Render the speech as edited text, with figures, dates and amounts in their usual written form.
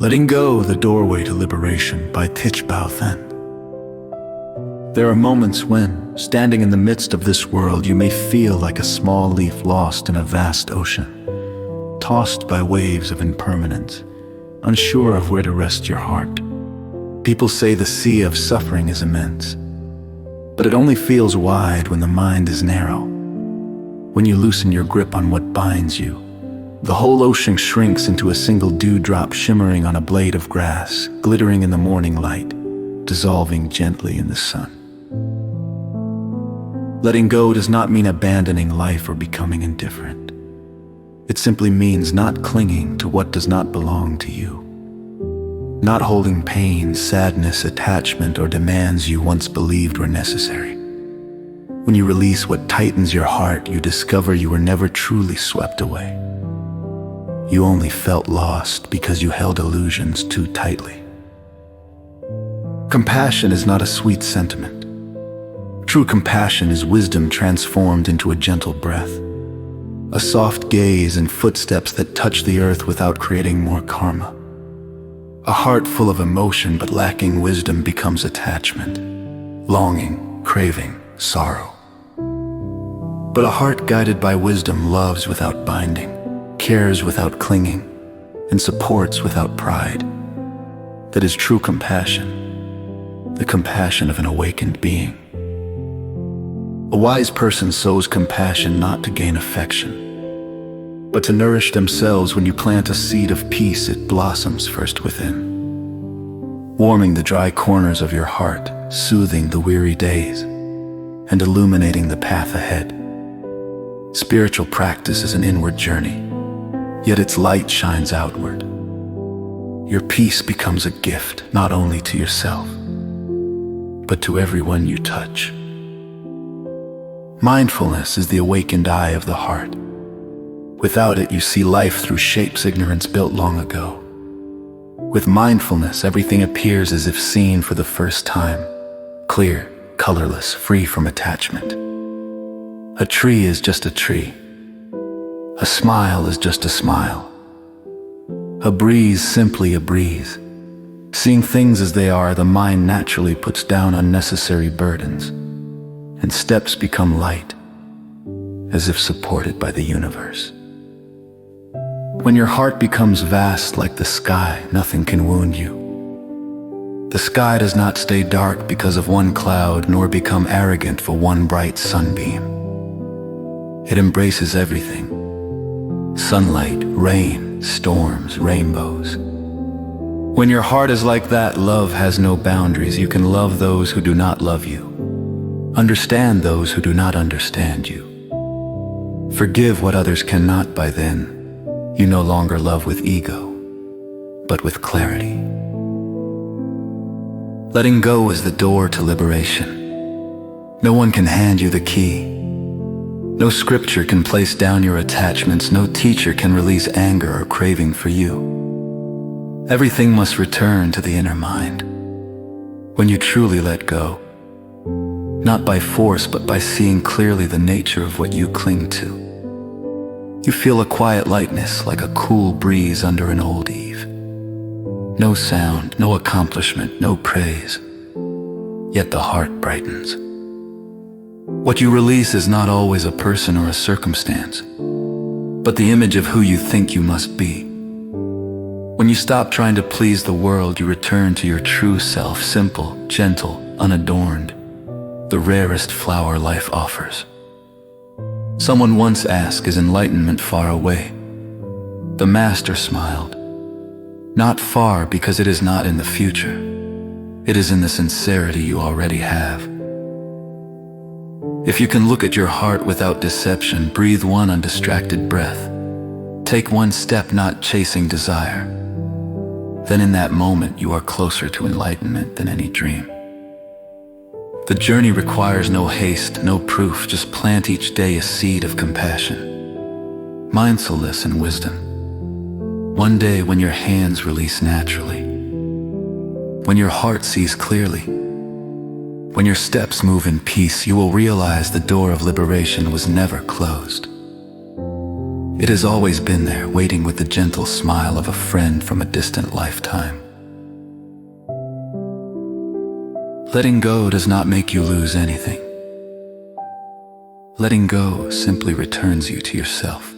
Letting Go, the Doorway to Liberation by Thich Bảo Thành. There are moments when, standing in the midst of this world, you may feel like a small leaf lost in a vast ocean, tossed by waves of impermanence, unsure of where to rest your heart. People say the sea of suffering is immense, but it only feels wide when the mind is narrow. When you loosen your grip on what binds you, the whole ocean shrinks into a single dewdrop shimmering on a blade of grass, glittering in the morning light, dissolving gently in the sun. Letting go does not mean abandoning life or becoming indifferent. It simply means not clinging to what does not belong to you. Not holding pain, sadness, attachment, or demands you once believed were necessary. When you release what tightens your heart, you discover you were never truly swept away. You only felt lost because you held illusions too tightly. Compassion is not a sweet sentiment. True compassion is wisdom transformed into a gentle breath, a soft gaze and footsteps that touch the earth without creating more karma. A heart full of emotion but lacking wisdom becomes attachment, longing, craving, sorrow. But a heart guided by wisdom loves without binding, cares without clinging, and supports without pride. That is true compassion, the compassion of an awakened being. A wise person sows compassion not to gain affection, but to nourish themselves. When you plant a seed of peace, it blossoms first within, warming the dry corners of your heart, soothing the weary days, and illuminating the path ahead. Spiritual practice is an inward journey, yet its light shines outward. Your peace becomes a gift not only to yourself, but to everyone you touch. Mindfulness is the awakened eye of the heart. Without it, you see life through shapes ignorance built long ago. With mindfulness, everything appears as if seen for the first time, clear, colorless, free from attachment. A tree is just a tree. A smile is just a smile. A breeze simply a breeze. Seeing things as they are, the mind naturally puts down unnecessary burdens, and steps become light, as if supported by the universe. When your heart becomes vast like the sky, nothing can wound you. The sky does not stay dark because of one cloud, nor become arrogant for one bright sunbeam. It embraces everything: sunlight, rain, storms, rainbows. When your heart is like that, love has no boundaries. You can love those who do not love you, understand those who do not understand you, forgive what others cannot. By then, you no longer love with ego, but with clarity. Letting go is the door to liberation. No one can hand you the key. No scripture can place down your attachments. No teacher can release anger or craving for you. Everything must return to the inner mind. When you truly let go, not by force, but by seeing clearly the nature of what you cling to, you feel a quiet lightness like a cool breeze under an old eave. No sound, no accomplishment, no praise, yet the heart brightens. What you release is not always a person or a circumstance, but the image of who you think you must be. When you stop trying to please the world, you return to your true self, simple, gentle, unadorned, the rarest flower life offers. Someone once asked, "Is enlightenment far away?" The Master smiled. Not far, because it is not in the future. It is in the sincerity you already have. If you can look at your heart without deception, breathe one undistracted breath, take one step not chasing desire, then in that moment you are closer to enlightenment than any dream. The journey requires no haste, no proof. Just plant each day a seed of compassion, mindfulness, and wisdom. One day, when your hands release naturally, when your heart sees clearly, when your steps move in peace, you will realize the door of liberation was never closed. It has always been there, waiting with the gentle smile of a friend from a distant lifetime. Letting go does not make you lose anything. Letting go simply returns you to yourself.